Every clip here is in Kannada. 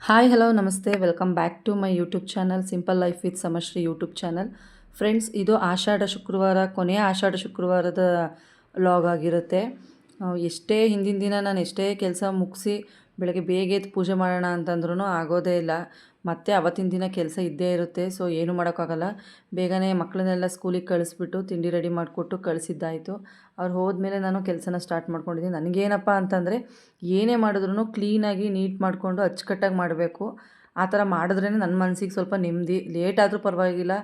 ಹಾಯ್ ಹಲೋ ನಮಸ್ತೆ welcome back to my YouTube channel simple life with Samashree YouTube channel. Friends, ಇದು ಆಷಾಢ ಶುಕ್ರವಾರ, ಕೊನೆಯ ಆಷಾಢ ಶುಕ್ರವಾರದ ವ್ಲಾಗ್ ಆಗಿರುತ್ತೆ. ಎಷ್ಟೇ ಹಿಂದಿನ ದಿನ ನಾನು ಎಷ್ಟೇ ಕೆಲಸ ಮುಗಿಸಿ ಬೆಳಗ್ಗೆ ಬೇಗ ಎದ್ದು ಪೂಜೆ ಮಾಡೋಣ ಅಂತಂದ್ರೂ ಆಗೋದೇ ಇಲ್ಲ. ಮತ್ತೆ ಅವತ್ತಿನ ದಿನ ಕೆಲಸ ಇದ್ದೇ ಇರುತ್ತೆ. ಸೊ ಏನು ಮಾಡೋಕ್ಕಾಗಲ್ಲ. ಬೇಗನೆ ಮಕ್ಕಳನ್ನೆಲ್ಲ ಸ್ಕೂಲಿಗೆ ಕಳಿಸ್ಬಿಟ್ಟು ತಿಂಡಿ ರೆಡಿ ಮಾಡಿಕೊಟ್ಟು ಕಳಿಸಿದ್ದಾಯಿತು. ಅವ್ರು ಹೋದ್ಮೇಲೆ ನಾನು ಕೆಲಸನ ಸ್ಟಾರ್ಟ್ ಮಾಡ್ಕೊಂಡಿದ್ದೀನಿ. ನನಗೇನಪ್ಪ ಅಂತಂದರೆ, ಏನೇ ಮಾಡಿದ್ರೂ ಕ್ಲೀನಾಗಿ ನೀಟ್ ಮಾಡಿಕೊಂಡು ಅಚ್ಚುಕಟ್ಟಾಗಿ ಮಾಡಬೇಕು. ಆ ಥರ ಮಾಡಿದ್ರೇ ನನ್ನ ಮನಸ್ಸಿಗೆ ಸ್ವಲ್ಪ ನೆಮ್ಮದಿ. ಲೇಟ್ ಆದರೂ ಪರವಾಗಿಲ್ಲ,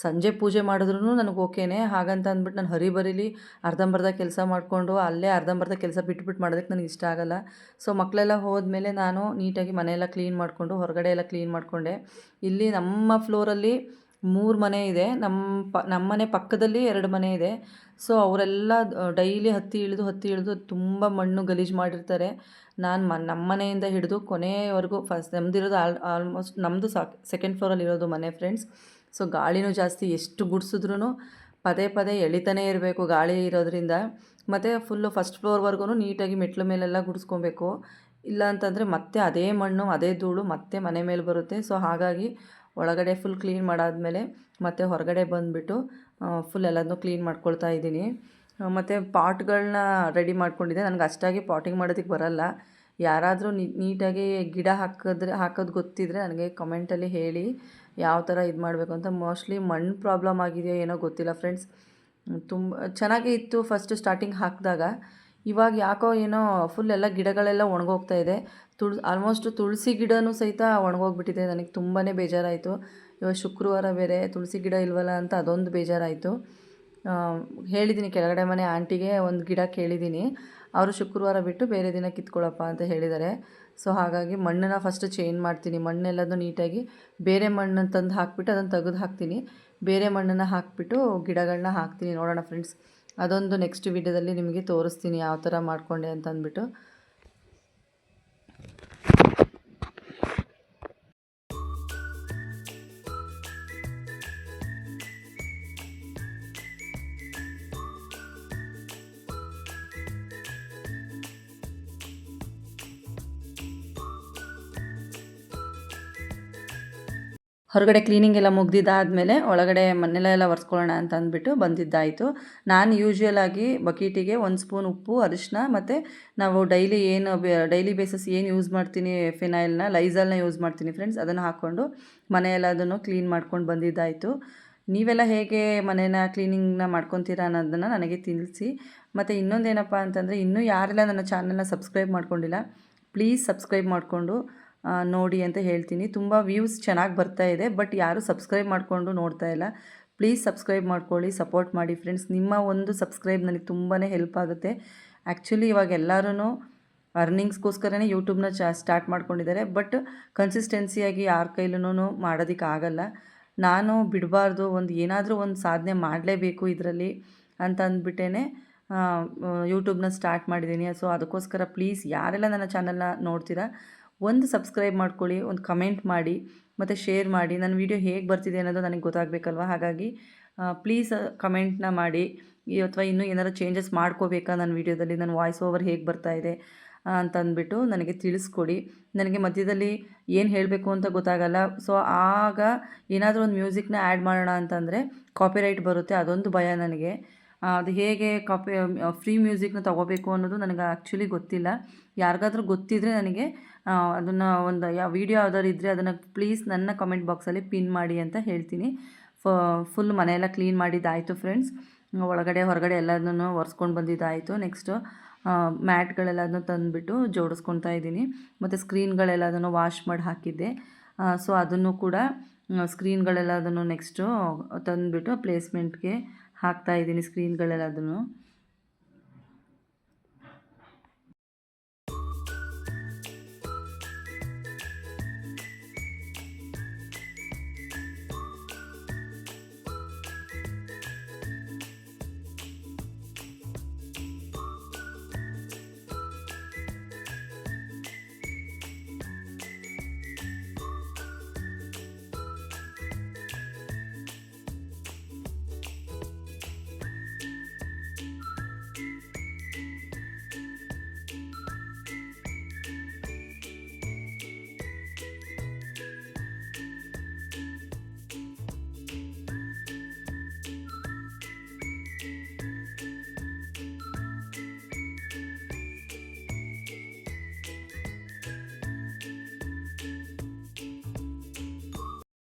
ಸಂಜೆ ಪೂಜೆ ಮಾಡಿದ್ರೂ ನನಗೆ ಓಕೆನೇ. ಹಾಗಂತ ಅಂದ್ಬಿಟ್ಟು ನಾನು ಹರಿಬರಿಲಿ ಅರ್ಧಂಬರ್ಧ ಕೆಲಸ ಮಾಡಿಕೊಂಡು ಅಲ್ಲೇ ಅರ್ಧಂಬರ್ಧ ಕೆಲಸ ಬಿಟ್ಬಿಟ್ಟು ಮಾಡೋದಕ್ಕೆ ನನಗೆ ಇಷ್ಟ ಆಗೋಲ್ಲ. ಸೊ ಮಕ್ಕಳೆಲ್ಲ ಹೋದ್ಮೇಲೆ ನಾನು ನೀಟಾಗಿ ಮನೆಯೆಲ್ಲ ಕ್ಲೀನ್ ಮಾಡಿಕೊಂಡು ಹೊರಗಡೆ ಎಲ್ಲ ಕ್ಲೀನ್ ಮಾಡಿಕೊಂಡೆ. ಇಲ್ಲಿ ನಮ್ಮ ಫ್ಲೋರಲ್ಲಿ 3 ಮನೆ ಇದೆ. ನಮ್ಮ ಮನೆ ಪಕ್ಕದಲ್ಲಿ 2 ಮನೆ ಇದೆ. ಸೊ ಅವರೆಲ್ಲ ಡೈಲಿ ಹತ್ತಿ ಇಳಿದು ತುಂಬ ಮಣ್ಣು ಗಲೀಜು ಮಾಡಿರ್ತಾರೆ. ನಾನು ನಮ್ಮ ಮನೆಯಿಂದ ಹಿಡಿದು ಕೊನೆಯವರೆಗೂ ನಮ್ಮದಿರೋದು ಆಲ್ಮೋಸ್ಟ್ ನಮ್ಮದು ಸೆಕೆಂಡ್ ಫ್ಲೋರಲ್ಲಿರೋದು ಮನೆ ಫ್ರೆಂಡ್ಸ್. ಸೊ ಗಾಳಿನೂ ಜಾಸ್ತಿ, ಎಷ್ಟು ಗುಡಿಸಿದ್ರೂ ಪದೇ ಪದೇ ಎಳಿತಾನೇ ಇರಬೇಕು ಗಾಳಿ ಇರೋದ್ರಿಂದ. ಮತ್ತು ಫುಲ್ಲು ಫಸ್ಟ್ ಫ್ಲೋರ್ವರೆಗೂ ನೀಟಾಗಿ ಮೆಟ್ಲ ಮೇಲೆಲ್ಲ ಗುಡಿಸ್ಕೊಬೇಕು. ಇಲ್ಲ ಅಂತಂದರೆ ಮತ್ತೆ ಅದೇ ಮಣ್ಣು ಅದೇ ಧೂಳು ಮತ್ತೆ ಮನೆ ಮೇಲೆ ಬರುತ್ತೆ. ಸೊ ಹಾಗಾಗಿ ಒಳಗಡೆ ಫುಲ್ ಕ್ಲೀನ್ ಮಾಡಾದಮೇಲೆ ಮತ್ತೆ ಹೊರಗಡೆ ಬಂದುಬಿಟ್ಟು ಫುಲ್ ಎಲ್ಲದನ್ನೂ ಕ್ಲೀನ್ ಮಾಡ್ಕೊಳ್ತಾ ಇದ್ದೀನಿ. ಮತ್ತು ಪಾಟ್ಗಳನ್ನ ರೆಡಿ ಮಾಡ್ಕೊಂಡಿದ್ದೆ. ನನಗೆ ಅಷ್ಟಾಗಿ ಪಾಟಿಂಗ್ ಮಾಡೋದಕ್ಕೆ ಬರಲ್ಲ. ಯಾರಾದರೂ ನೀಟಾಗಿ ಗಿಡ ಹಾಕೋದು ಗೊತ್ತಿದ್ದರೆ ನನಗೆ ಕಮೆಂಟಲ್ಲಿ ಹೇಳಿ ಯಾವ ಥರ ಇದು ಮಾಡಬೇಕು ಅಂತ. ಮೋಸ್ಟ್ಲಿ ಮಣ್ಣು ಪ್ರಾಬ್ಲಮ್ ಆಗಿದೆಯೋ ಏನೋ ಗೊತ್ತಿಲ್ಲ ಫ್ರೆಂಡ್ಸ್. ತುಂಬ ಚೆನ್ನಾಗೇ ಇತ್ತು ಫಸ್ಟು ಸ್ಟಾರ್ಟಿಂಗ್ ಹಾಕಿದಾಗ. ಇವಾಗ ಯಾಕೋ ಏನೋ ಫುಲ್ ಎಲ್ಲ ಗಿಡಗಳೆಲ್ಲ ಒಣಗೋಗ್ತಾ ಇದೆ. ಆಲ್ಮೋಸ್ಟ್ ತುಳಸಿ ಗಿಡನೂ ಸಹಿತ ಒಣಗೋಗ್ಬಿಟ್ಟಿದೆ. ನನಗೆ ತುಂಬಾ ಬೇಜಾರಾಯಿತು. ಇವಾಗ ಶುಕ್ರವಾರ ಬೇರೆ ತುಳಸಿ ಗಿಡ ಇಲ್ವಲ್ಲ ಅಂತ ಅದೊಂದು ಬೇಜಾರಾಯಿತು. ಹೇಳಿದ್ದೀನಿ ಕೆಳಗಡೆ ಮನೆ ಆಂಟಿಗೆ ಒಂದು ಗಿಡ ಕೇಳಿದ್ದೀನಿ. ಅವರು ಶುಕ್ರವಾರ ಬಿಟ್ಟು ಬೇರೆ ದಿನ ಕಿತ್ಕೊಳ್ಳಪ್ಪ ಅಂತ ಹೇಳಿದ್ದಾರೆ. ಸೊ ಹಾಗಾಗಿ ಮಣ್ಣನ್ನು ಫಸ್ಟ್ ಚೇಂಜ್ ಮಾಡ್ತೀನಿ. ಮಣ್ಣೆಲ್ಲದೂ ನೀಟಾಗಿ ಬೇರೆ ಮಣ್ಣನ್ನು ತಂದು ಹಾಕಿಬಿಟ್ಟು ಅದನ್ನು ತೆಗೆದು ಹಾಕ್ತೀನಿ. ಬೇರೆ ಮಣ್ಣನ್ನು ಹಾಕಿಬಿಟ್ಟು ಗಿಡಗಳನ್ನ ಹಾಕ್ತೀನಿ. ನೋಡೋಣ ಫ್ರೆಂಡ್ಸ್, ಅದೊಂದು ನೆಕ್ಸ್ಟ್ ವಿಡಿಯೋದಲ್ಲಿ ನಿಮಗೆ ತೋರಿಸ್ತೀನಿ ಯಾವ ಥರ ಮಾಡಿಕೊಂಡೆ ಅಂತ ಅಂದ್ಬಿಟ್ಟು. ಹೊರಗಡೆ ಕ್ಲೀನಿಂಗ್ ಎಲ್ಲ ಮುಗ್ದಿದ್ದಾದಮೇಲೆ ಒಳಗಡೆ ಮನೆಯೆಲ್ಲ ಒರೆಸ್ಕೊಳ್ಳೋಣ ಅಂತ ಅಂದ್ಬಿಟ್ಟು ಬಂದಿದ್ದಾಯಿತು. ನಾನು ಯೂಶ್ವಲಾಗಿ ಬಕೀಟಿಗೆ 1 ಸ್ಪೂನ್ ಉಪ್ಪು, ಅರಿಶಿನ ಮತ್ತು ನಾವು ಡೈಲಿ ಬೇಸಿಸ್ ಏನು ಯೂಸ್ ಮಾಡ್ತೀನಿ ಫಿನೈಲ್ನ, ಲೈಝಾಲ್ನ ಯೂಸ್ ಮಾಡ್ತೀನಿ ಫ್ರೆಂಡ್ಸ್. ಅದನ್ನು ಹಾಕ್ಕೊಂಡು ಮನೆಯೆಲ್ಲದನ್ನು ಕ್ಲೀನ್ ಮಾಡ್ಕೊಂಡು ಬಂದಿದ್ದಾಯಿತು. ನೀವೆಲ್ಲ ಹೇಗೆ ಮನೇನ ಕ್ಲೀನಿಂಗ್ನ ಮಾಡ್ಕೊತೀರಾ ಅನ್ನೋದನ್ನು ನನಗೆ ತಿಳಿಸಿ. ಮತ್ತು ಇನ್ನೊಂದೇನಪ್ಪ ಅಂತಂದರೆ, ಇನ್ನೂ ಯಾರೆಲ್ಲ ನನ್ನ ಚಾನಲ್ನ ಸಬ್ಸ್ಕ್ರೈಬ್ ಮಾಡ್ಕೊಂಡಿಲ್ಲ, ಪ್ಲೀಸ್ ಸಬ್ಸ್ಕ್ರೈಬ್ ಮಾಡಿಕೊಂಡು ನೋಡಿ ಅಂತ ಹೇಳ್ತೀನಿ. ತುಂಬ ವ್ಯೂಸ್ ಚೆನ್ನಾಗಿ ಬರ್ತಾ ಇದೆ, ಬಟ್ ಯಾರೂ ಸಬ್ಸ್ಕ್ರೈಬ್ ಮಾಡಿಕೊಂಡು ನೋಡ್ತಾ ಇಲ್ಲ. ಪ್ಲೀಸ್ ಸಬ್ಸ್ಕ್ರೈಬ್ ಮಾಡ್ಕೊಳ್ಳಿ, ಸಪೋರ್ಟ್ ಮಾಡಿ ಫ್ರೆಂಡ್ಸ್. ನಿಮ್ಮ ಒಂದು ಸಬ್ಸ್ಕ್ರೈಬ್ ನನಗೆ ತುಂಬಾ ಹೆಲ್ಪ್ ಆಗುತ್ತೆ. ಆ್ಯಕ್ಚುಲಿ ಇವಾಗ ಎಲ್ಲರೂ ಅರ್ನಿಂಗ್ಸ್ಗೋಸ್ಕರನೇ ಯೂಟ್ಯೂಬ್ನ ಸ್ಟಾರ್ಟ್ ಮಾಡ್ಕೊಂಡಿದ್ದಾರೆ. ಬಟ್ ಕನ್ಸಿಸ್ಟೆನ್ಸಿಯಾಗಿ ಯಾರ ಕೈಲೂ ಮಾಡೋದಕ್ಕಾಗಲ್ಲ. ನಾನು ಬಿಡಬಾರ್ದು, ಏನಾದರೂ ಒಂದು ಸಾಧನೆ ಮಾಡಲೇಬೇಕು ಇದರಲ್ಲಿ ಅಂತ ಅಂದ್ಬಿಟ್ಟೇ ಯೂಟ್ಯೂಬ್ನ ಸ್ಟಾರ್ಟ್ ಮಾಡಿದ್ದೀನಿ. ಸೊ ಅದಕ್ಕೋಸ್ಕರ ಪ್ಲೀಸ್ ಯಾರೆಲ್ಲ ನನ್ನ ಚಾನಲ್ನ ನೋಡ್ತೀರಾ, ಒಂದು ಸಬ್ಸ್ಕ್ರೈಬ್ ಮಾಡ್ಕೊಳ್ಳಿ, ಒಂದು ಕಮೆಂಟ್ ಮಾಡಿ ಮತ್ತು ಶೇರ್ ಮಾಡಿ. ನನ್ನ ವೀಡಿಯೋ ಹೇಗೆ ಬರ್ತಿದೆ ಅನ್ನೋದು ನನಗೆ ಗೊತ್ತಾಗಬೇಕಲ್ವ. ಹಾಗಾಗಿ ಪ್ಲೀಸ್ ಕಮೆಂಟ್ನ ಮಾಡಿ. ಅಥವಾ ಇನ್ನೂ ಏನಾರು ಚೇಂಜಸ್ ಮಾಡ್ಕೋಬೇಕಾ ನನ್ನ ವೀಡಿಯೋದಲ್ಲಿ, ನನ್ನ ವಾಯ್ಸ್ ಓವರ್ ಹೇಗೆ ಬರ್ತಾಯಿದೆ ಅಂತಂದ್ಬಿಟ್ಟು ನನಗೆ ತಿಳಿಸ್ಕೊಡಿ. ನನಗೆ ಮಧ್ಯದಲ್ಲಿ ಏನು ಹೇಳಬೇಕು ಅಂತ ಗೊತ್ತಾಗಲ್ಲ. ಸೊ ಆಗ ಏನಾದರೂ ಒಂದು ಮ್ಯೂಸಿಕ್ನ ಆ್ಯಡ್ ಮಾಡೋಣ ಅಂತಂದರೆ ಕಾಪಿರೈಟ್ ಬರುತ್ತೆ, ಅದೊಂದು ಭಯ ನನಗೆ. ಅದು ಹೇಗೆ ಫ್ರೀ ಮ್ಯೂಸಿಕ್ನ ತೊಗೋಬೇಕು ಅನ್ನೋದು ನನಗೆ ಆ್ಯಕ್ಚುಲಿ ಗೊತ್ತಿಲ್ಲ. ಯಾರಿಗಾದ್ರೂ ಗೊತ್ತಿದ್ದರೆ ನನಗೆ ಅದನ್ನು ಒಂದು ವೀಡಿಯೋ ಯಾವ್ದಾದ್ರು ಇದ್ದರೆ ಅದನ್ನು ಪ್ಲೀಸ್ ನನ್ನ ಕಮೆಂಟ್ ಬಾಕ್ಸಲ್ಲಿ ಪಿನ್ ಮಾಡಿ ಅಂತ ಹೇಳ್ತೀನಿ. ಫುಲ್ ಮನೆಯೆಲ್ಲ ಕ್ಲೀನ್ ಮಾಡಿದ್ದಾಯಿತು ಫ್ರೆಂಡ್ಸ್. ಒಳಗಡೆ ಹೊರಗಡೆ ಎಲ್ಲದನ್ನು ಒರೆಸ್ಕೊಂಡು ಬಂದಿದ್ದಾಯಿತು. ನೆಕ್ಸ್ಟು ಮ್ಯಾಟ್ಗಳೆಲ್ಲದನ್ನು ತಂದುಬಿಟ್ಟು ಜೋಡಿಸ್ಕೊತಾ ಇದ್ದೀನಿ. ಮತ್ತು ಸ್ಕ್ರೀನ್ಗಳೆಲ್ಲದನ್ನು ವಾಶ್ ಮಾಡಿ ಹಾಕಿದ್ದೆ. ಸೊ ಅದನ್ನು ಕೂಡ ಸ್ಕ್ರೀನ್ಗಳೆಲ್ಲದನ್ನು ನೆಕ್ಸ್ಟು ತಂದುಬಿಟ್ಟು ಪ್ಲೇಸ್ಮೆಂಟ್ಗೆ ಹಾಕ್ತಾಯಿದ್ದೀನಿ ಸ್ಕ್ರೀನ್ಗಳೆಲ್ಲದನ್ನು.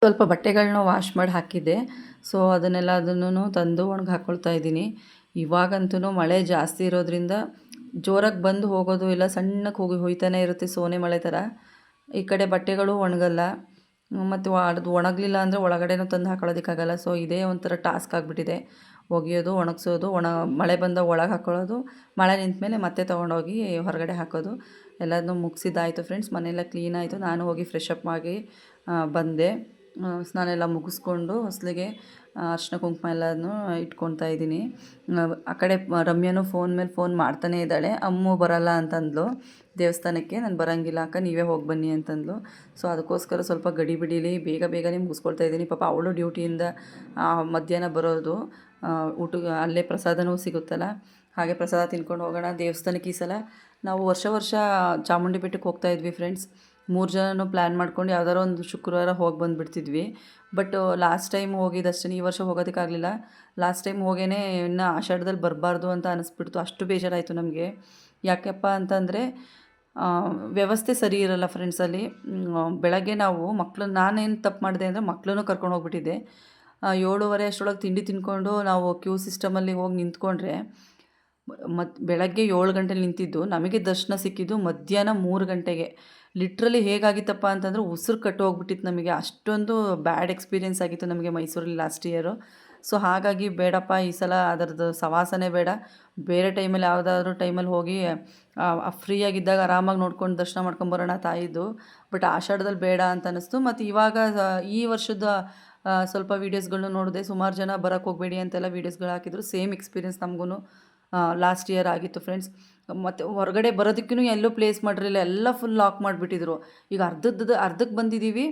ಸ್ವಲ್ಪ ಬಟ್ಟೆಗಳನ್ನ ವಾಶ್ ಮಾಡಿ ಹಾಕಿದ್ದೆ. ಸೊ ಅದನ್ನು ತಂದು ಒಣಗಿ ಹಾಕ್ಕೊಳ್ತಾ ಇದ್ದೀನಿ. ಇವಾಗಂತೂ ಮಳೆ ಜಾಸ್ತಿ ಇರೋದ್ರಿಂದ ಜೋರಾಗಿ ಬಂದು ಹೋಗೋದು ಇಲ್ಲ, ಸಣ್ಣಕ್ಕೆ ಹೋಗಿ ಹೊಯ್ತಾನೆ ಇರುತ್ತೆ ಸೋನೆ ಮಳೆ ಥರ. ಈ ಕಡೆ ಬಟ್ಟೆಗಳು ಒಣಗಲ್ಲ, ಮತ್ತು ಅದು ಒಣಗಲಿಲ್ಲ ಅಂದರೆ ಒಳಗಡೆನೂ ತಂದು ಹಾಕೊಳ್ಳೋದಕ್ಕಾಗಲ್ಲ. ಸೊ ಇದೇ ಒಂಥರ ಟಾಸ್ಕ್ ಆಗಿಬಿಟ್ಟಿದೆ. ಒಗೆಯೋದು, ಒಣಗಿಸೋದು, ಮಳೆ ಬಂದಾಗ ಒಳಗೆ ಹಾಕ್ಕೊಳ್ಳೋದು, ಮಳೆ ನಿಂತ ಮೇಲೆ ಮತ್ತೆ ತೊಗೊಂಡೋಗಿ ಹೊರಗಡೆ ಹಾಕೋದು. ಎಲ್ಲದನ್ನೂ ಮುಗಿಸಿದ್ದಾಯಿತು ಫ್ರೆಂಡ್ಸ್. ಮನೆಯೆಲ್ಲ ಕ್ಲೀನ್ ಆಯಿತು. ನಾನು ಹೋಗಿ ಫ್ರೆಶ್ ಅಪ್ ಆಗಿ ಬಂದೆ. ಸ್ನಾನ ಎಲ್ಲ ಮುಗಿಸ್ಕೊಂಡು ಹೊಸಲಿಗೆ ಅರಿಶಿನ ಕುಂಕುಮ ಎಲ್ಲನೂ ಇಟ್ಕೊಳ್ತಾ ಇದ್ದೀನಿ. ಆ ಕಡೆ ರಮ್ಯನೂ ಫೋನ್ ಮೇಲೆ ಫೋನ್ ಮಾಡ್ತಾನೇ ಇದ್ದಾಳೆ. ಅಮ್ಮು ಬರಲ್ಲ ಅಂತಂದ್ಲು ದೇವಸ್ಥಾನಕ್ಕೆ. ನಾನು ಬರೋಂಗಿಲ್ಲ ಅಕ್ಕ, ನೀವೇ ಹೋಗಿ ಬನ್ನಿ ಅಂತಂದ್ಲು. ಸೊ ಅದಕ್ಕೋಸ್ಕರ ಸ್ವಲ್ಪ ಗಡಿಬಿಡೀಲಿ ಬೇಗನೆ ಮುಗಿಸ್ಕೊಳ್ತಾ ಇದ್ದೀನಿ. ಪಾಪ ಅವಳು ಡ್ಯೂಟಿಯಿಂದ ಮಧ್ಯಾಹ್ನ ಬರೋದು. ಊಟಕ್ಕೆ ಅಲ್ಲೇ ಪ್ರಸಾದನೂ ಸಿಗುತ್ತಲ್ಲ, ಹಾಗೆ ಪ್ರಸಾದ ತಿನ್ಕೊಂಡು ಹೋಗೋಣ ದೇವಸ್ಥಾನಕ್ಕೆ. ಈ ಸಲ ನಾವು ವರ್ಷ ಚಾಮುಂಡಿ ಬೆಟ್ಟಕ್ಕೆ ಹೋಗ್ತಾ ಇದ್ವಿ ಫ್ರೆಂಡ್ಸ್. 3 ಜನನೂ ಪ್ಲ್ಯಾನ್ ಮಾಡ್ಕೊಂಡು ಯಾವ್ದಾರು ಒಂದು ಶುಕ್ರವಾರ ಹೋಗಿ ಬಂದುಬಿಡ್ತಿದ್ವಿ. ಬಟ್ ಲಾಸ್ಟ್ ಟೈಮ್ ಹೋಗಿದ್ದಷ್ಟೇ, ಈ ವರ್ಷ ಹೋಗೋದಕ್ಕಾಗಲಿಲ್ಲ. ಲಾಸ್ಟ್ ಟೈಮ್ ಹೋಗೇ ಇನ್ನು ಆಷಾಢದಲ್ಲಿ ಬರಬಾರ್ದು ಅಂತ ಅನ್ನಿಸ್ಬಿಡ್ತು. ಅಷ್ಟು ಬೇಜಾರಾಯಿತು ನಮಗೆ. ಯಾಕಪ್ಪ ಅಂತಂದರೆ ವ್ಯವಸ್ಥೆ ಸರಿ ಇರಲ್ಲ ಫ್ರೆಂಡ್ಸಲ್ಲಿ. ಬೆಳಗ್ಗೆ ನಾವು ನಾನೇನು ತಪ್ಪು ಮಾಡಿದೆ ಅಂದರೆ ಮಕ್ಕಳನ್ನು ಕರ್ಕೊಂಡು ಹೋಗ್ಬಿಟ್ಟಿದ್ದೆ. 7:30 ಅಷ್ಟರೊಳಗೆ ತಿಂಡಿ ತಿಂದ್ಕೊಂಡು ನಾವು ಕ್ಯೂ ಸಿಸ್ಟಮಲ್ಲಿ ಹೋಗಿ ನಿಂತ್ಕೊಂಡ್ರೆ, ಬೆಳಗ್ಗೆ 7 ಗಂಟೆಲಿ ನಿಂತಿದ್ದು ನಮಗೆ ದರ್ಶನ ಸಿಕ್ಕಿದ್ದು ಮಧ್ಯಾಹ್ನ 3 ಗಂಟೆಗೆ. ಲಿಟ್ರಲಿ ಹೇಗಾಗಿತ್ತಪ್ಪ ಅಂತಂದರೆ ಉಸಿರು ಕಟ್ಟು ಹೋಗ್ಬಿಟ್ಟಿತ್ತು ನಮಗೆ. ಅಷ್ಟೊಂದು ಬ್ಯಾಡ್ ಎಕ್ಸ್ಪೀರಿಯೆನ್ಸ್ ಆಗಿತ್ತು ನಮಗೆ ಮೈಸೂರಲ್ಲಿ ಲಾಸ್ಟ್ ಇಯರು. ಸೊ ಹಾಗಾಗಿ ಬೇಡಪ್ಪ, ಈ ಸಲ ಅದರದ್ದು ಸವಾಸನೆ ಬೇಡ. ಬೇರೆ ಟೈಮಲ್ಲಿ ಯಾವುದಾದ್ರೂ ಟೈಮಲ್ಲಿ ಹೋಗಿ ಫ್ರೀಯಾಗಿದ್ದಾಗ ಆರಾಮಾಗಿ ನೋಡ್ಕೊಂಡು ದರ್ಶನ ಮಾಡ್ಕೊಂಬರೋಣ ತಾಯಿದ್ದು. ಬಟ್ ಆಷಾಢದಲ್ಲಿ ಬೇಡ ಅಂತ ಅನ್ನಿಸ್ತು. ಮತ್ತು ಇವಾಗ ಈ ವರ್ಷದ ಸ್ವಲ್ಪ ವೀಡಿಯೋಸ್ಗಳನ್ನೂ ನೋಡಿದೆ. ಸುಮಾರು ಜನ ಬರೋಕ್ಕೆ ಹೋಗಬೇಡಿ ಅಂತೆಲ್ಲ ವೀಡಿಯೋಸ್ಗಳು ಹಾಕಿದ್ರು. ಸೇಮ್ ಎಕ್ಸ್ಪೀರಿಯೆನ್ಸ್ ನಮಗೂ ಲಾಸ್ಟ್ ಇಯರ್ ಆಗಿತ್ತು ಫ್ರೆಂಡ್ಸ್. ಮತ್ತು ಹೊರಗಡೆ ಬರೋದಕ್ಕೂ ಎಲ್ಲೂ ಪ್ಲೇಸ್ ಮಾಡಿರಲಿಲ್ಲ, ಎಲ್ಲ ಫುಲ್ ಲಾಕ್ ಮಾಡಿಬಿಟ್ಟಿದ್ರು. ಈಗ ಅರ್ಧಕ್ಕೆ ಬಂದಿದ್ದೀವಿ,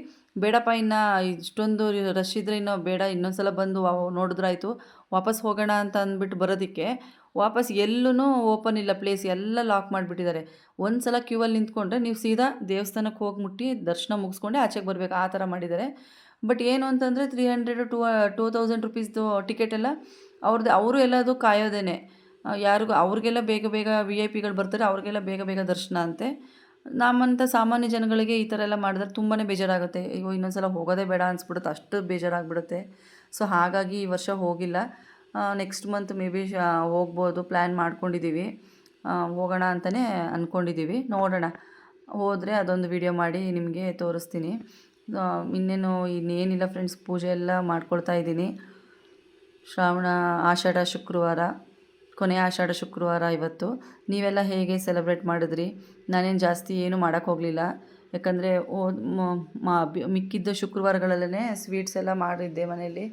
ಬೇಡಪ್ಪ ಇನ್ನು ಇಷ್ಟೊಂದು ರಶ್ ಇದ್ದರೆ ಇನ್ನೂ ಬೇಡ, ಇನ್ನೊಂದು ಸಲ ಬಂದು ನೋಡಿದ್ರಾಯ್ತು, ವಾಪಸ್ ಹೋಗೋಣ ಅಂತ ಅಂದ್ಬಿಟ್ಟು ಬರೋದಕ್ಕೆ ವಾಪಸ್ ಎಲ್ಲೂ ಓಪನ್ ಇಲ್ಲ ಪ್ಲೇಸ್, ಎಲ್ಲ ಲಾಕ್ ಮಾಡಿಬಿಟ್ಟಿದ್ದಾರೆ. ಒಂದು ಸಲ ಕ್ಯೂವಲ್ಲಿ ನಿಂತ್ಕೊಂಡ್ರೆ ನೀವು ಸೀದಾ ದೇವಸ್ಥಾನಕ್ಕೆ ಹೋಗಿ ಮುಟ್ಟಿ ದರ್ಶನ ಮುಗಿಸ್ಕೊಂಡೆ ಆಚೆಗೆ ಬರಬೇಕು, ಆ ಥರ ಮಾಡಿದ್ದಾರೆ. ಬಟ್ ಏನು ಅಂತಂದರೆ 300-2000 ರುಪೀಸ್ದು ಟಿಕೆಟ್ ಎಲ್ಲ ಅವರು ಎಲ್ಲದು ಕಾಯೋದೇನೆ. ಯಾರಿಗೂ ಅವ್ರಿಗೆಲ್ಲ ಬೇಗ VIP ಗಳು ಬರ್ತಾರೆ, ಅವ್ರಿಗೆಲ್ಲ ಬೇಗ ದರ್ಶನ ಅಂತೆ. ನಮ್ಮಂಥ ಸಾಮಾನ್ಯ ಜನಗಳಿಗೆ ಈ ಥರ ಎಲ್ಲ ಮಾಡಿದ್ರೆ ತುಂಬಾ ಬೇಜಾರಾಗುತ್ತೆ. ಅಯ್ಯೋ ಇನ್ನೊಂದು ಸಲ ಹೋಗೋದೇ ಬೇಡ ಅನಿಸ್ಬಿಡುತ್ತೆ, ಅಷ್ಟು ಬೇಜಾರಾಗ್ಬಿಡುತ್ತೆ. ಸೊ ಹಾಗಾಗಿ ಈ ವರ್ಷ ಹೋಗಿಲ್ಲ. ನೆಕ್ಸ್ಟ್ ಮಂತ್ ಮೇ ಬಿ ಹೋಗ್ಬೋದು, ಪ್ಲ್ಯಾನ್ ಮಾಡ್ಕೊಂಡಿದ್ದೀವಿ. ಹೋಗೋಣ ಅಂತಲೇ ನೋಡೋಣ. ಹೋದರೆ ಅದೊಂದು ವಿಡಿಯೋ ಮಾಡಿ ನಿಮಗೆ ತೋರಿಸ್ತೀನಿ. ಇನ್ನೇನಿಲ್ಲ ಫ್ರೆಂಡ್ಸ್, ಪೂಜೆ ಎಲ್ಲ ಮಾಡ್ಕೊಳ್ತಾ ಇದ್ದೀನಿ. ಆಷಾಢ ಶುಕ್ರವಾರ, ಕೊನೆಯ ಆಷಾಢ ಶುಕ್ರವಾರ ಇವತ್ತು. ನೀವೆಲ್ಲ ಹೇಗೆ ಸೆಲೆಬ್ರೇಟ್ ಮಾಡಿದ್ರಿ? ನಾನೇನು ಜಾಸ್ತಿ ಏನು ಮಾಡೋಕ್ಕೋಗಲಿಲ್ಲ, ಯಾಕಂದರೆ ಮಿಕ್ಕಿದ್ದ ಶುಕ್ರವಾರಗಳಲ್ಲೇ ಸ್ವೀಟ್ಸ್ ಎಲ್ಲ ಮಾಡಿದ್ದೆ ಮನೆಯಲ್ಲಿ.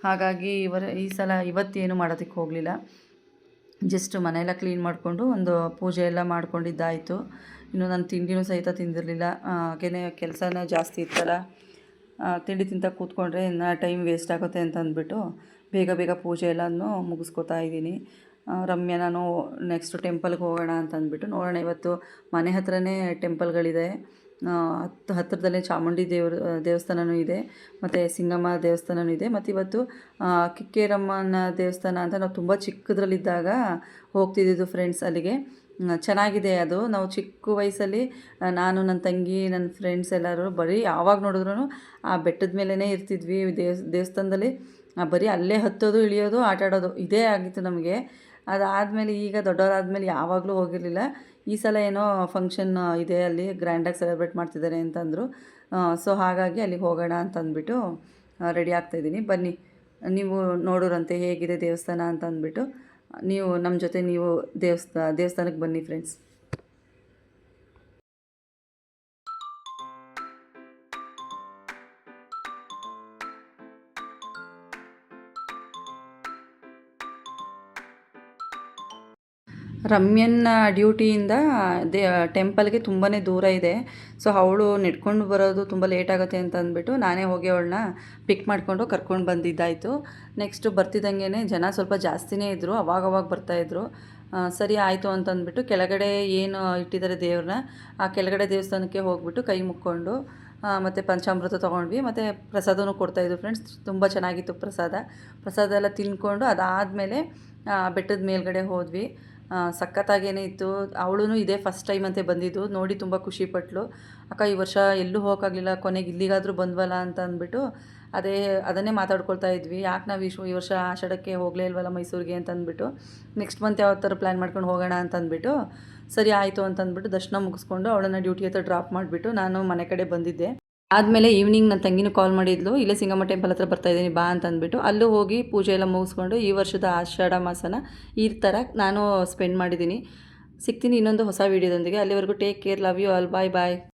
ಹಾಗಾಗಿ ಈ ಸಲ ಇವತ್ತೇನು ಮಾಡೋದಕ್ಕೆ ಹೋಗಲಿಲ್ಲ. ಜಸ್ಟ್ ಮನೆಯೆಲ್ಲ ಕ್ಲೀನ್ ಮಾಡಿಕೊಂಡು ಒಂದು ಪೂಜೆ ಎಲ್ಲ ಮಾಡ್ಕೊಂಡಿದ್ದಾಯಿತು. ಇನ್ನು ನಾನು ತಿಂಡಿನೂ ಸಹಿತ ತಿಂದಿರಲಿಲ್ಲ, ಹಾಗೆಯೇ ಕೆಲಸನ ಜಾಸ್ತಿ ಇತ್ತಲ್ಲ. ತಿಂಡಿ ತಿಂತ ಕೂತ್ಕೊಂಡ್ರೆ ಇನ್ನು ಟೈಮ್ ವೇಸ್ಟ್ ಆಗುತ್ತೆ ಅಂತ ಅಂದ್ಬಿಟ್ಟು ಬೇಗ ಪೂಜೆ ಎಲ್ಲನೂ ಮುಗಿಸ್ಕೊತಾ ಇದ್ದೀನಿ. ರಮ್ಯ ನಾನು ನೆಕ್ಸ್ಟ್ ಟೆಂಪಲ್ಗೆ ಹೋಗೋಣ ಅಂತ ಅಂದ್ಬಿಟ್ಟು ನೋಡೋಣ. ಇವತ್ತು ಮನೆ ಹತ್ರನೇ ಟೆಂಪಲ್ಗಳಿದೆ, ಹತ್ತಿರದಲ್ಲೇ ಚಾಮುಂಡಿ ದೇವಸ್ಥಾನವೂ ಇದೆ, ಮತ್ತು ಸಿಂಗಮ್ಮ ದೇವಸ್ಥಾನವೂ ಇದೆ. ಮತ್ತು ಇವತ್ತು ಕಿಕ್ಕೇರಮ್ಮನ ದೇವಸ್ಥಾನ ಅಂತ ನಾವು ತುಂಬ ಚಿಕ್ಕದ್ರಲ್ಲಿದ್ದಾಗ ಹೋಗ್ತಿದ್ದಿದ್ದು ಫ್ರೆಂಡ್ಸ್. ಅಲ್ಲಿಗೆ ಚೆನ್ನಾಗಿದೆ ಅದು. ನಾವು ಚಿಕ್ಕ ವಯಸ್ಸಲ್ಲಿ ನಾನು, ನನ್ನ ತಂಗಿ, ನನ್ನ ಫ್ರೆಂಡ್ಸ್ ಎಲ್ಲರೂ ಬರೀ ಯಾವಾಗ ನೋಡಿದ್ರೂ ಆ ಬೆಟ್ಟದ ಮೇಲೇ ಇರ್ತಿದ್ವಿ ದೇವಸ್ಥಾನದಲ್ಲಿ. ಬರೀ ಅಲ್ಲೇ ಹತ್ತೋದು, ಇಳಿಯೋದು, ಆಟ ಆಡೋದು ಇದೇ ಆಗಿತ್ತು ನಮಗೆ. ಅದಾದಮೇಲೆ ಈಗ ದೊಡ್ಡವರಾದಮೇಲೆ ಯಾವಾಗಲೂ ಹೋಗಿರಲಿಲ್ಲ. ಈ ಸಲ ಏನೋ ಫಂಕ್ಷನ್ ಇದೆ, ಅಲ್ಲಿ ಗ್ರ್ಯಾಂಡಾಗಿ ಸೆಲೆಬ್ರೇಟ್ ಮಾಡ್ತಿದ್ದಾರೆ ಅಂತಂದರು. ಸೊ ಹಾಗಾಗಿ ಅಲ್ಲಿಗೆ ಹೋಗೋಣ ಅಂತಂದ್ಬಿಟ್ಟು ರೆಡಿ ಆಗ್ತಾಯಿದ್ದೀನಿ. ಬನ್ನಿ ನೀವು ನೋಡೋರಂತೆ ಹೇಗಿದೆ ದೇವಸ್ಥಾನ ಅಂತ ಅಂದ್ಬಿಟ್ಟು ನೀವು ನಮ್ಮ ಜೊತೆ ನೀವು ದೇವಸ್ಥಾನಕ್ಕೆ ಬನ್ನಿ ಫ್ರೆಂಡ್ಸ್. ರಮ್ಯನ ಡ್ಯೂಟಿಯಿಂದ ಟೆಂಪಲ್ಗೆ ತುಂಬಾ ದೂರ ಇದೆ. ಸೊ ಅವಳು ನೆಡ್ಕೊಂಡು ಬರೋದು ತುಂಬ ಲೇಟ್ ಆಗುತ್ತೆ ಅಂತ ಅಂದ್ಬಿಟ್ಟು ನಾನೇ ಹೋಗಿ ಅವಳನ್ನ ಪಿಕ್ ಮಾಡಿಕೊಂಡು ಕರ್ಕೊಂಡು ಬಂದಿದ್ದಾಯಿತು. ನೆಕ್ಸ್ಟ್ ಬರ್ತಿದ್ದಂಗೆ ಜನ ಸ್ವಲ್ಪ ಜಾಸ್ತಿನೇ ಇದ್ದರು, ಅವಾಗವಾಗ ಬರ್ತಾಯಿದ್ರು. ಸರಿ ಆಯಿತು ಅಂತಂದ್ಬಿಟ್ಟು ಕೆಳಗಡೆ ಏನು ಇಟ್ಟಿದ್ದಾರೆ ದೇವ್ರನ್ನ, ಆ ಕೆಳಗಡೆ ದೇವಸ್ಥಾನಕ್ಕೆ ಹೋಗ್ಬಿಟ್ಟು ಕೈ ಮುಕ್ಕೊಂಡು ಮತ್ತು ಪಂಚಾಮೃತ ತೊಗೊಂಡ್ವಿ. ಮತ್ತು ಪ್ರಸಾದನೂ ಕೊಡ್ತಾಯಿದ್ರು ಫ್ರೆಂಡ್ಸ್. ತುಂಬ ಚೆನ್ನಾಗಿತ್ತು ಪ್ರಸಾದ ಎಲ್ಲ ತಿಂದ್ಕೊಂಡು ಅದಾದಮೇಲೆ ಬೆಟ್ಟದ ಮೇಲ್ಗಡೆ ಹೋದ್ವಿ. ಸಖತ್ತಾಗೇನೆ ಇತ್ತು. ಅವಳು ಇದೇ ಫಸ್ಟ್ ಟೈಮ್ ಅಂತೆ ಬಂದಿದ್ದು. ನೋಡಿ ತುಂಬ ಖುಷಿಪಟ್ಲು. ಅಕ್ಕ ಈ ವರ್ಷ ಎಲ್ಲೂ ಹೋಗೋಕ್ಕಾಗಲಿಲ್ಲ, ಕೊನೆಗೆ ಇಲ್ಲಿಗಾದರೂ ಬಂದ್ವಲ್ಲ ಅಂತ ಅಂದ್ಬಿಟ್ಟು ಅದನ್ನೇ ಮಾತಾಡ್ಕೊಳ್ತಾ ಇದ್ವಿ. ಯಾಕೆ ನಾವು ಈ ವರ್ಷ ಆಷಾಢಕ್ಕೆ ಹೋಗಲೇ ಇಲ್ವಲ್ಲ ಮೈಸೂರಿಗೆ ಅಂತ ಅಂದ್ಬಿಟ್ಟು, ನೆಕ್ಸ್ಟ್ ಮಂತ್ ಯಾವತ್ತಾರು ಪ್ಲ್ಯಾನ್ ಮಾಡ್ಕೊಂಡು ಹೋಗೋಣ ಅಂತ ಅಂದ್ಬಿಟ್ಟು, ಸರಿ ಆಯಿತು ಅಂತಂದ್ಬಿಟ್ಟು ದರ್ಶನ ಮುಗಿಸ್ಕೊಂಡು ಅವಳನ್ನು ಡ್ಯೂಟಿ ಹತ್ರ ಡ್ರಾಪ್ ಮಾಡಿಬಿಟ್ಟು ನಾನು ಮನೆ ಕಡೆ ಬಂದಿದ್ದೆ. ಆದಮೇಲೆ ಈವ್ನಿಂಗ್ ನನ್ನ ತಂಗಿನೂ ಕಾಲ್ ಮಾಡಿದ್ಲು, ಇಲ್ಲೇ ಸಿಂಗಮ್ಮ ಟೆಂಪಲ್ ಹತ್ರ ಬರ್ತಾಯಿದ್ದೀನಿ ಬಾ ಅಂತಂದ್ಬಿಟ್ಟು, ಅಲ್ಲೂ ಹೋಗಿ ಪೂಜೆ ಎಲ್ಲ ಮುಗಿಸ್ಕೊಂಡು ಈ ವರ್ಷದ ಆಷಾಢ ಮಾಸನ ಈ ಥರ ನಾನು ಸ್ಪೆಂಡ್ ಮಾಡಿದ್ದೀನಿ. ಸಿಗ್ತೀನಿ ಇನ್ನೊಂದು ಹೊಸ ವೀಡಿಯೋದೊಂದಿಗೆ. ಅಲ್ಲಿವರೆಗೂ take care, love you all, bye bye.